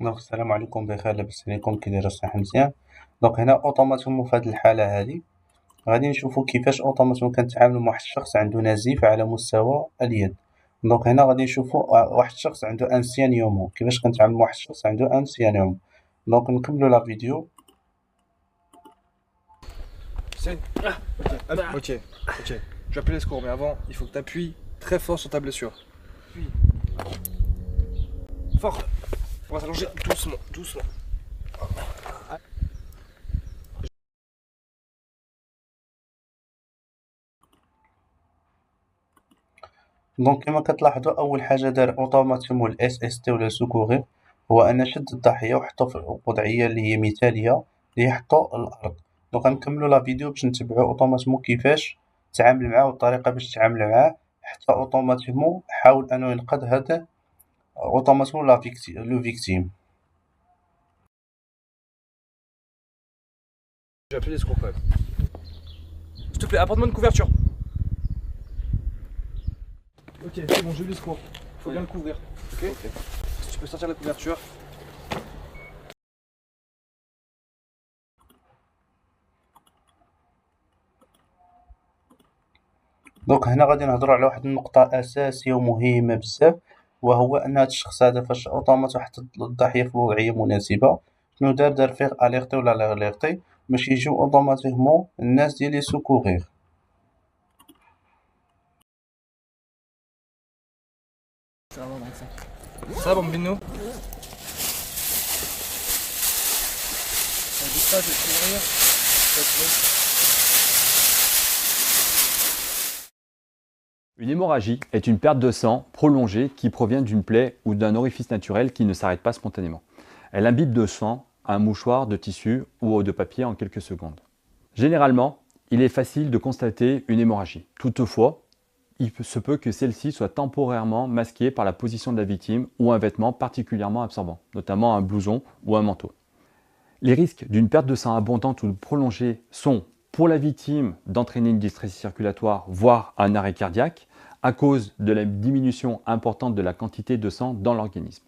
دونك السلام عليكم بخير، لاباس عليكم، كي داير الصحة مزيان. دونك هنا اوتوماتيكمون في هاد الحالة هادي غادي نشوفو كيفاش اوتوماتيكمون كنتعاملو مع واحد الشخص عندو نزيف على مستوى اليد. دونك هنا غادي نشوفو واحد الشخص عندو ان سيانيومون، كيفاش كنتعامل مع واحد الشخص عندو ان سيانيومون. دونك نكملو لا فيديو. C'est... Ok. Je vais appeler les secours, mais avant, il faut que tu appuies très fort sur ta blessure. Appuie. Fort. On va s'allonger doucement. دونك كما كتلاحظوا اول حاجه دار اوتوماتيكمون الاس اس تي ولا سكوري هو ان شد الضحيه وحطو في وضعيه اللي هي مثاليه، اللي هي حطو الارض. دونك غنكملوا لا فيديو باش نتبعوا اوتوماتيكمون كيفاش تعامل معاه والطريقه باش تعامل معاه حتى اوتوماتيكمون حاول انه ينقذ هذا اوتوماتيكمون لو فيكتيم. Je vais appeler les secours quand même. S'il te plaît, apporte-moi une couverture. Ok, c'est bon, j'ai eu les secours. Faut bien le couvrir. Ok. Si tu peux sortir la couverture. دونك هنا غادي نهضروا على واحد النقطة أساسية ومهمة بزاف، وهو أن هاد الشخص هذا فاش أوتوماتيك حط الضحية في وضعية مناسبة، شنو دار فيغ أليغتي ولا لاليغتي باش يجيو أوتوماتيكمون الناس ديال لي سوكوغيغ. Ça, bambino. Une hémorragie est une perte de sang prolongée qui provient d'une plaie ou d'un orifice naturel qui ne s'arrête pas spontanément. Elle imbibe de sang un mouchoir de tissu ou de papier en quelques secondes. Généralement, il est facile de constater une hémorragie. Toutefois, il se peut que celle-ci soit temporairement masquée par la position de la victime ou un vêtement particulièrement absorbant, notamment un blouson ou un manteau. Les risques d'une perte de sang abondante ou prolongée sont, pour la victime, d'entraîner une détresse circulatoire, voire un arrêt cardiaque, à cause de la diminution importante de la quantité de sang dans l'organisme.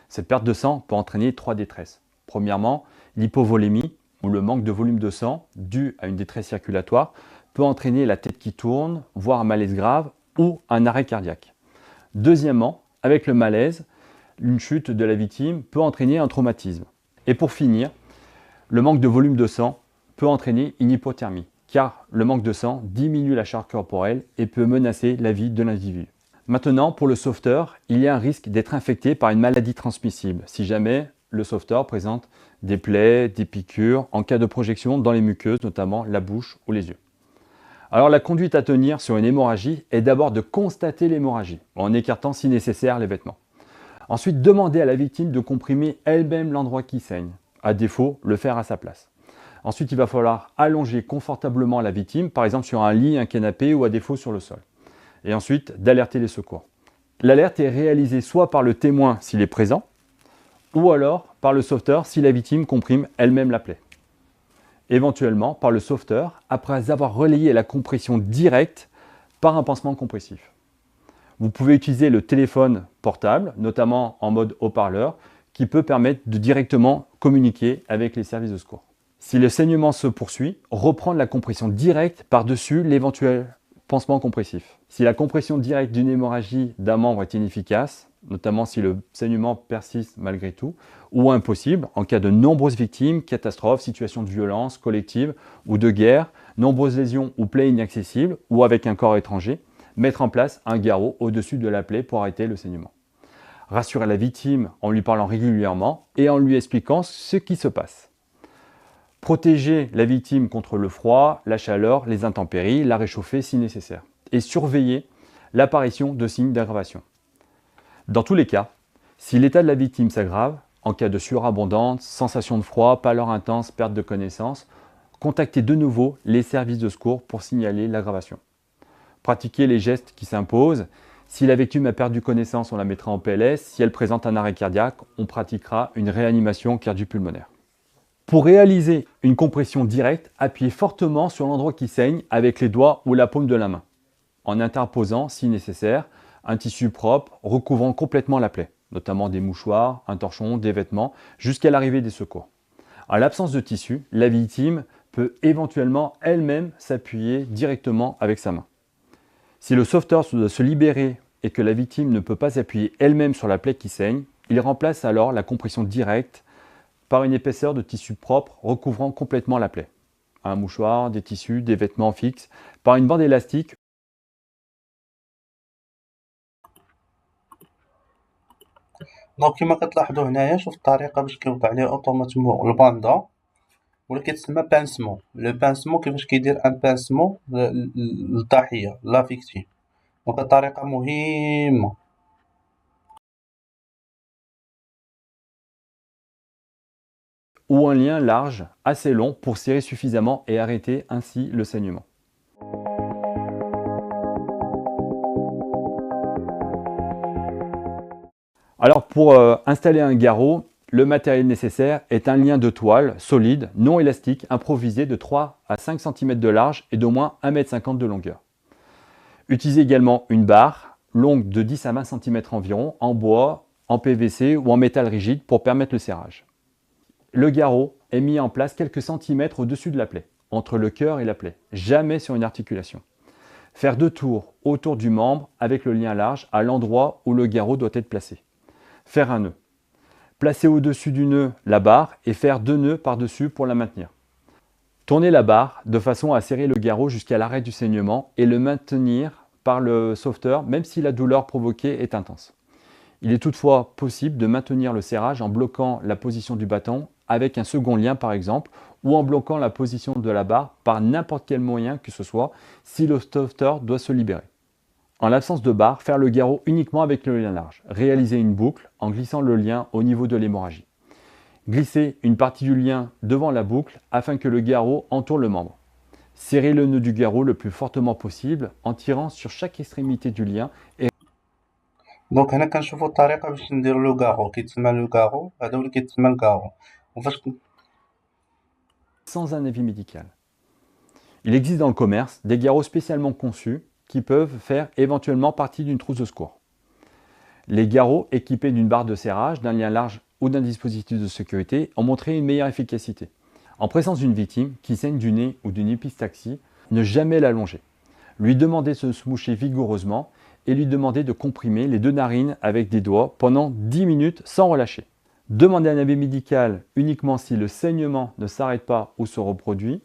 Cette perte de sang peut entraîner 3 détresses. Premièrement, l'hypovolémie, ou le manque de volume de sang dû à une détresse circulatoire, peut entraîner la tête qui tourne, voire un malaise grave ou un arrêt cardiaque. Deuxièmement, avec le malaise, une chute de la victime peut entraîner un traumatisme. Et pour finir, le manque de volume de sang peut entraîner une hypothermie, car le manque de sang diminue la charge corporelle et peut menacer la vie de l'individu. Maintenant, pour le sauveteur, il y a un risque d'être infecté par une maladie transmissible, si jamais le sauveteur présente des plaies, des piqûres, en cas de projection dans les muqueuses, notamment la bouche ou les yeux. Alors la conduite à tenir sur une hémorragie est d'abord de constater l'hémorragie, en écartant si nécessaire les vêtements. Ensuite, demander à la victime de comprimer elle-même l'endroit qui saigne, à défaut, le faire à sa place. Ensuite, il va falloir allonger confortablement la victime, par exemple sur un lit, un canapé ou à défaut sur le sol. Et ensuite, d'alerter les secours. L'alerte est réalisée soit par le témoin s'il est présent, ou alors par le sauveteur si la victime comprime elle-même la plaie. Éventuellement par le sauveteur après avoir relayé la compression directe par un pansement compressif. Vous pouvez utiliser le téléphone portable, notamment en mode haut-parleur, qui peut permettre de directement communiquer avec les services de secours. Si le saignement se poursuit, reprendre la compression directe par-dessus l'éventuel pansement compressif. Si la compression directe d'une hémorragie d'un membre est inefficace, notamment si le saignement persiste malgré tout, ou impossible en cas de nombreuses victimes, catastrophes, situations de violence collective ou de guerre, nombreuses lésions ou plaies inaccessibles, ou avec un corps étranger, mettre en place un garrot au-dessus de la plaie pour arrêter le saignement. Rassurer la victime en lui parlant régulièrement et en lui expliquant ce qui se passe. Protéger la victime contre le froid, la chaleur, les intempéries, la réchauffer si nécessaire. Et surveiller l'apparition de signes d'aggravation. Dans tous les cas, si l'état de la victime s'aggrave, en cas de sueur abondante, sensation de froid, pâleur intense, perte de connaissance, contactez de nouveau les services de secours pour signaler l'aggravation. Pratiquez les gestes qui s'imposent. Si la victime a perdu connaissance, on la mettra en PLS. Si elle présente un arrêt cardiaque, on pratiquera une réanimation cardio-pulmonaire. Pour réaliser une compression directe, appuyez fortement sur l'endroit qui saigne avec les doigts ou la paume de la main, en interposant, si nécessaire, un tissu propre recouvrant complètement la plaie. notamment des mouchoirs, un torchon, des vêtements, jusqu'à l'arrivée des secours. En l'absence de tissu, la victime peut éventuellement elle-même s'appuyer directement avec sa main. Si le sauveteur doit se libérer et que la victime ne peut pas appuyer elle-même sur la plaie qui saigne, il remplace alors la compression directe par une épaisseur de tissu propre recouvrant complètement la plaie. Un mouchoir, des tissus, des vêtements fixes, par une bande élastique. دونك كيما كتلاحظوا هنايا شوف الطريقة باش كيوضع ليه اوتوماتيكمون الباندا ولا كيتسمى بانسمون. لو بانسمون كيفاش كيدير ان بانسمون للضحية لا فيكتيم. دونك الطريقة مهمة. Ou un lien large, assez long, pour serrer suffisamment et arrêter ainsi le saignement. Alors pour installer un garrot, le matériel nécessaire est un lien de toile solide, non élastique, improvisé de 3 à 5 cm de large et d'au moins 1,50 m de longueur. Utilisez également une barre longue de 10 à 20 cm environ, en bois, en PVC ou en métal rigide pour permettre le serrage. Le garrot est mis en place quelques centimètres au-dessus de la plaie, entre le cœur et la plaie, jamais sur une articulation. Faire 2 tours autour du membre avec le lien large à l'endroit où le garrot doit être placé. Faire un nœud. Placer au-dessus du nœud la barre et faire 2 nœuds par-dessus pour la maintenir. Tournez la barre de façon à serrer le garrot jusqu'à l'arrêt du saignement et le maintenir par le sauveteur même si la douleur provoquée est intense. Il est toutefois possible de maintenir le serrage en bloquant la position du bâton avec un second lien par exemple ou en bloquant la position de la barre par n'importe quel moyen que ce soit si le sauveteur doit se libérer. En l'absence de barre, faire le garrot uniquement avec le lien large. Réaliser une boucle en glissant le lien au niveau de l'hémorragie. Glisser une partie du lien devant la boucle afin que le garrot entoure le membre. Serrer le nœud du garrot le plus fortement possible en tirant sur chaque extrémité du lien et دونك هنا كنشوفوا الطريقة باش نديرو لو كاغو كيتسمى لو كاغو هذا هو اللي كيتسمى الكاغو وفاش sans un avis médical. Il existe dans le commerce des garrots spécialement conçus qui peuvent faire éventuellement partie d'une trousse de secours. Les garrots équipés d'une barre de serrage, d'un lien large ou d'un dispositif de sécurité ont montré une meilleure efficacité. En présence d'une victime qui saigne du nez ou d'une épistaxie, ne jamais l'allonger. Lui demander de se moucher vigoureusement et lui demander de comprimer les 2 narines avec des doigts pendant 10 minutes sans relâcher. Demander un avis médical uniquement si le saignement ne s'arrête pas ou se reproduit,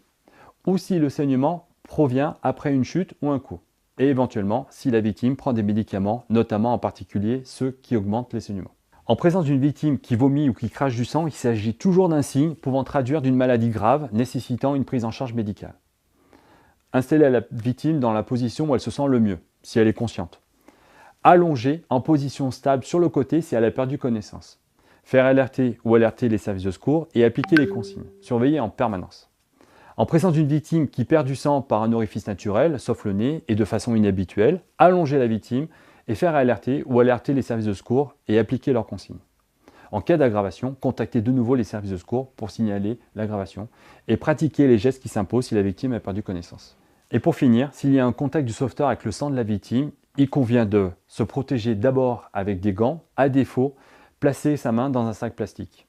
ou si le saignement provient après une chute ou un coup, et éventuellement si la victime prend des médicaments, notamment en particulier ceux qui augmentent les saignements. En présence d'une victime qui vomit ou qui crache du sang, il s'agit toujours d'un signe pouvant traduire d'une maladie grave nécessitant une prise en charge médicale. Installez la victime dans la position où elle se sent le mieux, si elle est consciente. Allongée en position stable sur le côté si elle a perdu connaissance. Faire alerter ou alerter les services de secours et appliquer les consignes. Surveiller en permanence. En présence d'une victime qui perd du sang par un orifice naturel, sauf le nez, et de façon inhabituelle, allonger la victime et faire alerter ou alerter les services de secours et appliquer leurs consignes. En cas d'aggravation, contactez de nouveau les services de secours pour signaler l'aggravation et pratiquer les gestes qui s'imposent si la victime a perdu connaissance. Et pour finir, s'il y a un contact du sauveteur avec le sang de la victime, il convient de se protéger d'abord avec des gants, à défaut, placer sa main dans un sac plastique.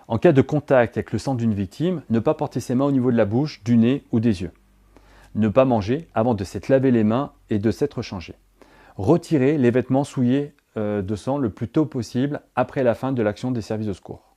En cas de contact avec le sang d'une victime, ne pas porter ses mains au niveau de la bouche, du nez ou des yeux. Ne pas manger avant de s'être lavé les mains et de s'être changé. Retirer les vêtements souillés de sang le plus tôt possible après la fin de l'action des services de secours.